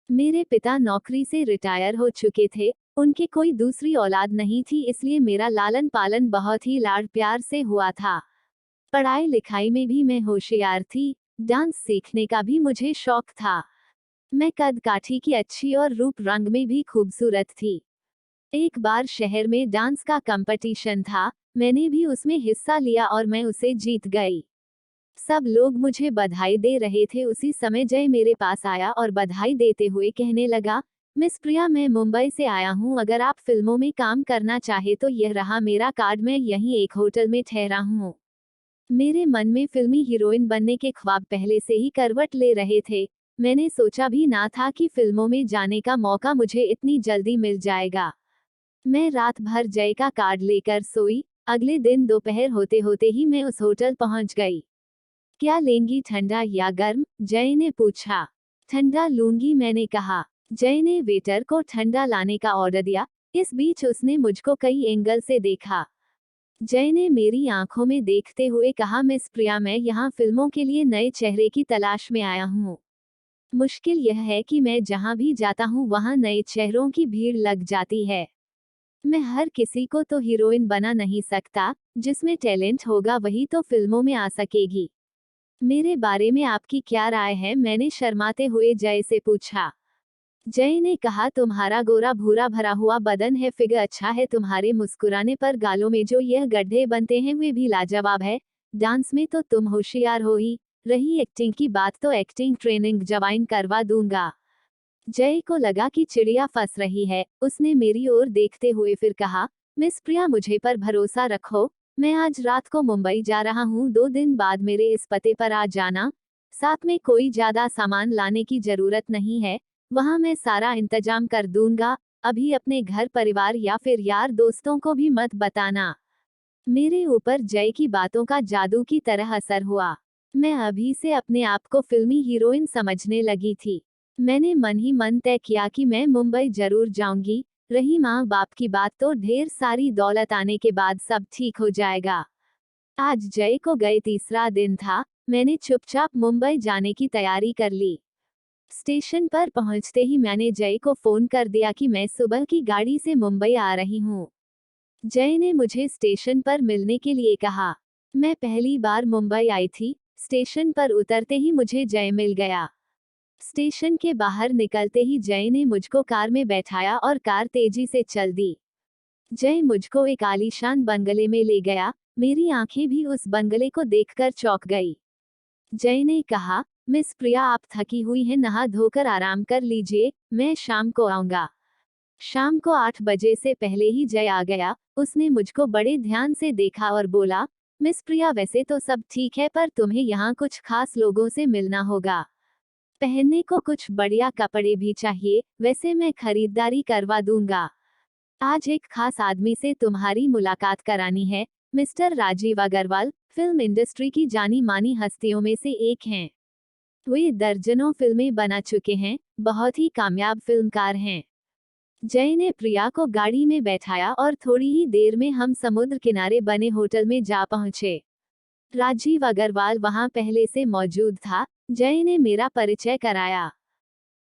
मेरे पिता नौकरी से रिटायर हो चुके थे। उनके कोई दूसरी औलाद नहीं थी, इसलिए मेरा लालन पालन बहुत ही लाड प्यार से हुआ था। पढ़ाई लिखाई में भी मैं होशियार थी। डांस सीखने का भी मुझे शौक था। मैं कद काठी की अच्छी और रूप रंग में भी खूबसूरत थी। एक बार शहर में डांस का कंपटीशन था। मैंने भी उसमें हिस्सा लिया और मैं उसे जीत गई। सब लोग मुझे बधाई दे रहे थे। उसी समय जय मेरे पास आया और बधाई देते हुए कहने लगा, मिस प्रिया, मैं मुंबई से आया हूँ। अगर आप फिल्मों में काम करना चाहे तो यह रहा मेरा कार्ड। मैं यहीं एक होटल में ठहरा हूँ। मेरे मन में फिल्मी हीरोइन बनने के ख्वाब पहले से ही करवट ले रहे थे। मैंने सोचा भी ना था कि फिल्मों में जाने का मौका मुझे इतनी जल्दी मिल जाएगा। मैं रात भर जय का कार्ड लेकर सोई। अगले दिन दोपहर होते होते ही मैं उस होटल पहुंच गई। क्या लेंगी, ठंडा या गर्म? जय ने पूछा। ठंडा लूंगी, मैंने कहा। जय ने वेटर को ठंडा लाने का ऑर्डर दिया। इस बीच उसने मुझको कई एंगल से देखा। जय ने मेरी आंखों में देखते हुए कहा, मिस प्रिया, मैं यहाँ फिल्मों के लिए नए चेहरे की तलाश में आया हूँ। मुश्किल यह है कि मैं जहाँ भी जाता हूँ वहाँ नए चेहरों की भीड़ लग जाती है। मैं हर किसी को तो हीरोइन बना नहीं सकता। जिसमें टैलेंट होगा वही तो फिल्मों में आ सकेगी। मेरे बारे में आपकी क्या राय है? मैंने शर्माते हुए जय से पूछा। जय ने कहा, तुम्हारा गोरा भूरा भरा हुआ बदन है, फिगर अच्छा है, तुम्हारे मुस्कुराने पर गालों में जो यह गड्ढे बनते हैं वे भी लाजवाब है। डांस में तो तुम होशियार हो ही। रही एक्टिंग की बात तो एक्टिंग ट्रेनिंग ज्वाइन करवा दूंगा। जय को लगा कि चिड़िया फंस रही है। उसने मेरी ओर देखते हुए फिर कहा, मिस प्रिया, मुझे पर भरोसा रखो। मैं आज रात को मुंबई जा रहा हूँ। 2 दिन बाद मेरे इस पते पर आ जाना। साथ में कोई ज्यादा सामान लाने की जरूरत नहीं है। वहां मैं सारा इंतजाम कर दूंगा। अभी अपने घर परिवार या फिर यार दोस्तों को भी मत बताना। मेरे ऊपर जय की बातों का जादू की तरह असर हुआ। मैं अभी से अपने आप को फिल्मी हीरोइन समझने लगी थी। मैंने मन ही मन तय किया कि मैं मुंबई जरूर जाऊंगी। रही माँ बाप की बात, तो ढेर सारी दौलत आने के बाद सब ठीक हो जाएगा। आज जय को गए तीसरा दिन था। मैंने चुपचाप मुंबई जाने की तैयारी कर ली। स्टेशन पर पहुंचते ही मैंने जय को फोन कर दिया कि मैं सुबह की गाड़ी से मुंबई आ रही हूँ। जय ने मुझे स्टेशन पर मिलने के लिए कहा। मैं पहली बार मुंबई आई थी। स्टेशन पर उतरते ही मुझे जय मिल गया। स्टेशन के बाहर निकलते ही जय ने मुझको कार में बैठाया और कार तेजी से चल दी। जय मुझको एक आलीशान बंगले में ले गया। मेरी आंखें भी उस बंगले को देखकर चौंक गई। जय ने कहा, मिस प्रिया, आप थकी हुई हैं, नहा धोकर आराम कर लीजिए, मैं शाम को आऊंगा। शाम को 8 बजे से पहले ही जय आ गया। उसने मुझको बड़े ध्यान से देखा और बोला, मिस प्रिया, वैसे तो सब ठीक है, पर तुम्हें यहाँ कुछ खास लोगों से मिलना होगा। पहनने को कुछ बढ़िया कपड़े भी चाहिए। वैसे मैं खरीदारी करवा दूंगा। आज एक खास आदमी से तुम्हारी मुलाकात करानी है। Mister Rajiv Agarwal film industry की जानी मानी हस्तियों में से एक हैं। वे दर्जनों फिल्में बना चुके हैं। बहुत ही कामयाब फिल्मकार हैं। जय ने प्रिया को गाड़ी में बैठाया और थोड़ी ही देर में हम समुद्र किनारे बने होटल में जा पहुंचे। राजीव अग्रवाल वहां पहले से मौजूद था। जय ने मेरा परिचय कराया।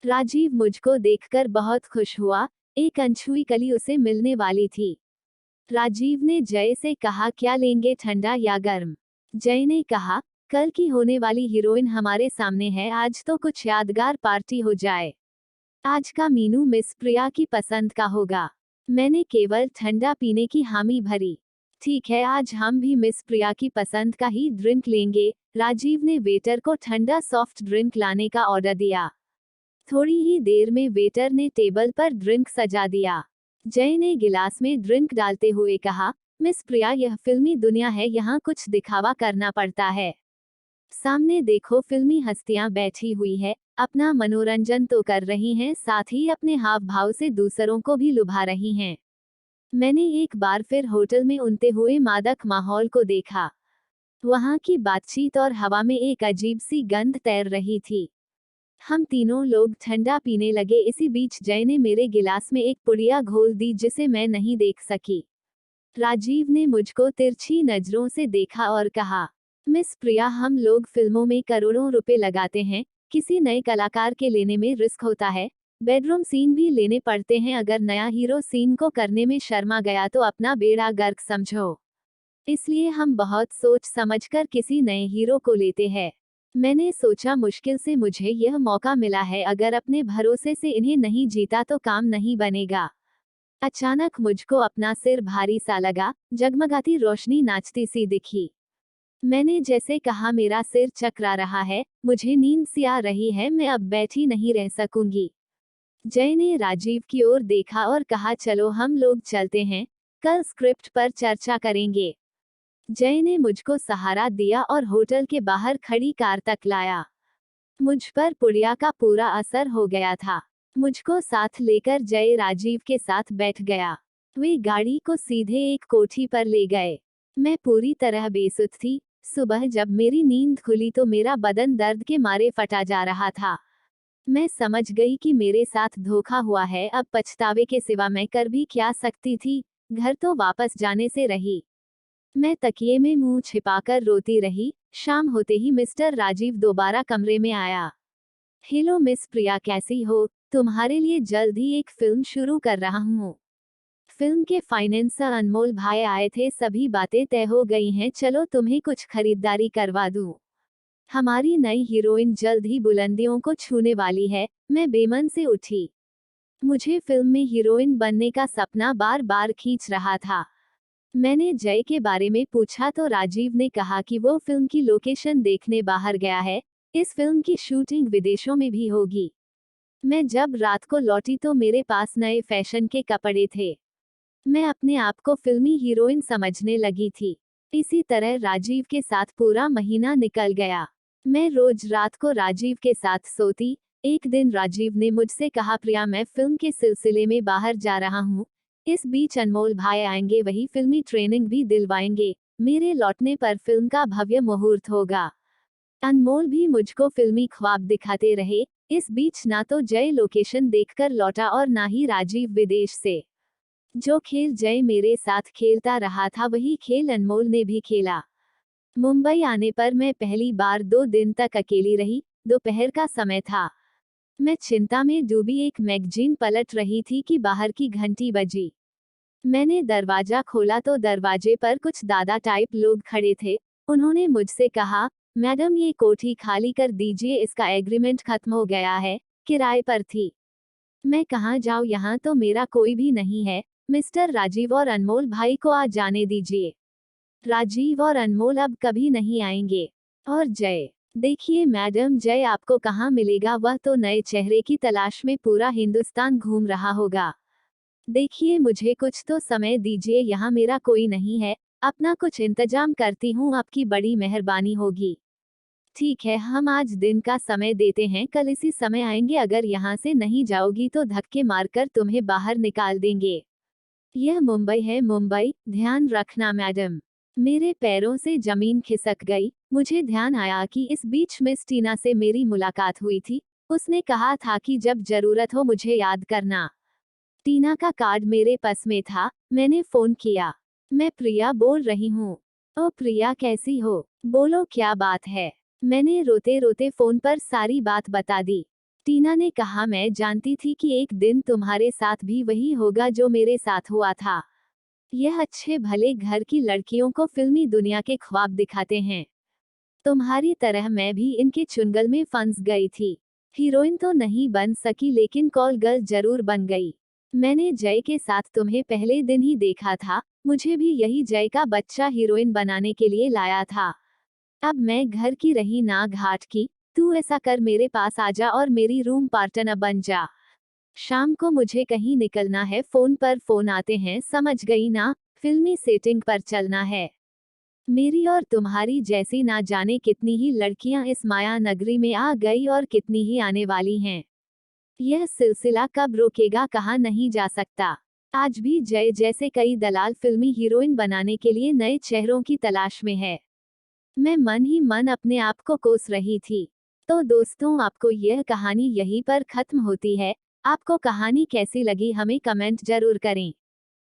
राजीव मुझको देखकर बहुत खुश हुआ। एक अनछुई कली उसे मिलने वाली थी। राजीव ने जय से कहा, क्या लेंगे, ठंडा या गर्म? जय ने कहा, कल की होने वाली हीरोइन हमारे सामने है, आज तो कुछ यादगार पार्टी हो जाए। आज का मीनू मिस प्रिया की पसंद का होगा। मैंने केवल ठंडा पीने की हामी भरी। ठीक है, आज हम भी मिस प्रिया की पसंद का ही ड्रिंक लेंगे। राजीव ने वेटर को ठंडा सॉफ्ट ड्रिंक लाने का ऑर्डर दिया। थोड़ी ही देर में वेटर ने टेबल पर ड्रिंक सजा दिया। जय ने गिलास में ड्रिंक डालते हुए कहा, मिस प्रिया, यह फिल्मी दुनिया है, यहाँ कुछ दिखावा करना पड़ता है। सामने देखो, फिल्मी हस्तियां बैठी हुई है, अपना मनोरंजन तो कर रही हैं, साथ ही अपने हाव भाव से दूसरों को भी लुभा रही हैं। मैंने एक बार फिर होटल में उनते हुए मादक माहौल को देखा। वहां की बातचीत और हवा में एक अजीब सी गंध तैर रही थी। हम तीनों लोग ठंडा पीने लगे। इसी बीच जय ने मेरे गिलास में एक पुड़िया घोल दी जिसे मैं नहीं देख सकी। राजीव ने मुझको तिरछी नजरों से देखा और कहा, मिस प्रिया, हम लोग फिल्मों में करोड़ों रुपए लगाते हैं, किसी नए कलाकार के लेने में रिस्क होता है। बेडरूम सीन भी लेने पड़ते हैं, अगर नया हीरो सीन को करने में शर्मा गया तो अपना बेड़ा गर्क समझो। इसलिए हम बहुत सोच समझकर किसी नए हीरो को लेते हैं। मैंने सोचा मुश्किल से मुझे यह मौका मिला है, अगर अपने भरोसे से इन्हें नहीं जीता तो काम नहीं बनेगा। अचानक मुझको अपना सिर भारी सा लगा, जगमगाती रोशनी नाचती सी दिखी। मैंने जैसे कहा मेरा सिर चकरा रहा है, मुझे नींद सी आ रही है, मैं अब बैठी नहीं रह सकूंगी। जय ने राजीव की ओर देखा और कहा चलो हम लोग चलते हैं, कल स्क्रिप्ट पर चर्चा करेंगे। जय ने मुझको सहारा दिया और होटल के बाहर खड़ी कार तक लाया। मुझ पर पुड़िया का पूरा असर हो गया था। मुझको साथ लेकर जय राजीव के साथ बैठ गया। वे गाड़ी को सीधे एक कोठी पर ले गए। मैं पूरी तरह बेसुध थी। सुबह जब मेरी नींद खुली तो मेरा बदन दर्द के मारे फटा जा रहा था। मैं समझ गई कि मेरे साथ धोखा हुआ है, अब पछतावे के सिवा मैं कर भी क्या सकती थी। घर तो वापस जाने से रही। मैं तकिए में मुंह छिपाकर रोती रही। शाम होते ही मिस्टर राजीव दोबारा कमरे में आया। हेलो मिस प्रिया, कैसी हो? तुम्हारे लिए जल्द ही एक फिल्म शुरू कर रहा हूँ। फिल्म के फाइनेंसर अनमोल भाई आए थे, सभी बातें तय हो गई हैं, चलो तुम्हें कुछ खरीदारी करवा दूँ। हमारी नई हीरोइन जल्द ही बुलंदियों को छूने वाली है। मैं बेमन से उठी। मुझे फिल्म में हीरोइन बनने का सपना बार बार खींच रहा था। मैंने जय के बारे में पूछा तो राजीव ने कहा कि वो फिल्म की लोकेशन देखने बाहर गया है। इस फिल्म की शूटिंग विदेशों में भी होगी। मैं जब रात को लौटी तो मेरे पास नए फैशन के कपड़े थे। मैं अपने आप को फिल्मी हीरोइन समझने लगी थी। इसी तरह राजीव के साथ पूरा महीना निकल गया। मैं रोज रात को राजीव के साथ सोती। एक दिन राजीव ने मुझसे कहा प्रिया, मैं फिल्म के सिलसिले में बाहर जा रहा हूँ। इस बीच अनमोल भाई आएंगे, वही फिल्मी ट्रेनिंग भी दिलवाएंगे। मेरे लौटने पर फिल्म का भव्य मुहूर्त होगा। अनमोल भी मुझको फिल्मी ख्वाब दिखाते रहे। इस बीच ना तो जय लोकेशन देखकर लौटा और ना ही राजीव विदेश से। जो खेल जय मेरे साथ खेलता रहा था वही खेल अनमोल ने भी खेला। मुंबई आने पर मैं पहली बार 2 दिन तक अकेली रही। दोपहर का समय था। मैं चिंता में डूबी एक मैगजीन पलट रही थी कि बाहर की घंटी बजी। मैंने दरवाजा खोला तो दरवाजे पर कुछ दादा टाइप लोग खड़े थे। उन्होंने मुझसे कहा, मैडम ये कोठी खाली कर दीजिए, इसका एग्रीमेंट खत्म हो गया है, किराए पर थी। मैं कहाँ जाऊँ, यहाँ तो मेरा कोई भी नहीं है। मिस्टर राजीव और अनमोल भाई को आ जाने दीजिए। राजीव और अनमोल अब कभी नहीं आएंगे। और जय, देखिए मैडम, जय आपको कहाँ मिलेगा, वह तो नए चेहरे की तलाश में पूरा हिंदुस्तान घूम रहा होगा। देखिए मुझे कुछ तो समय दीजिए, यहाँ मेरा कोई नहीं है, अपना कुछ इंतजाम करती हूँ, आपकी बड़ी मेहरबानी होगी। ठीक है, हम आज दिन का समय देते हैं, कल इसी समय आएंगे, अगर यहाँ से नहीं जाओगी तो धक्के मारकर तुम्हें बाहर निकाल देंगे। यह मुंबई है, मुंबई, ध्यान रखना मैडम। मेरे पैरों से जमीन खिसक गई। मुझे ध्यान आया कि इस बीच मिस टीना से मेरी मुलाकात हुई थी। उसने कहा था कि जब जरूरत हो मुझे याद करना। टीना का कार्ड मेरे पास में था। मैंने फोन किया। मैं प्रिया बोल रही हूँ। ओ प्रिया, कैसी हो? बोलो क्या बात है? मैंने रोते रोते फोन पर सारी बात बता दी। टीना ने कहा, मैं जानती थी कि एक दिन तुम्हारे साथ भी वही होगा जो मेरे साथ हुआ था। यह अच्छे भले घर की लड़कियों को फिल्मी दुनिया के ख्वाब दिखाते हैं। तुम्हारी तरह मैं भी इनके चुंगल में फंस गई थी। हीरोइन तो नहीं बन सकी लेकिन कॉल गर्ल जरूर बन गई। मैंने जय के साथ तुम्हें पहले दिन ही देखा था। मुझे भी यही जय का बच्चा हीरोइन बनाने के लिए लाया था। अब मैं घर की रही ना घाट की। तू ऐसा कर, मेरे पास आजा और मेरी रूम पार्टनर बन जा। शाम को मुझे कहीं निकलना है, फोन पर फोन आते हैं, समझ गई ना? फिल्मी सेटिंग पर चलना है। मेरी और तुम्हारी जैसी ना जाने कितनी ही लड़कियां इस माया नगरी में आ गई और कितनी ही आने वाली हैं। यह सिलसिला कब रोकेगा कहा नहीं जा सकता। आज भी जय जैसे कई दलाल फिल्मी हीरोइन बनाने के लिए नए चेहरों की तलाश में है। मैं मन ही मन अपने आप को कोस रही थी। तो दोस्तों, आपको यह कहानी यहीं पर खत्म होती है। आपको कहानी कैसी लगी हमें कमेंट जरूर करें।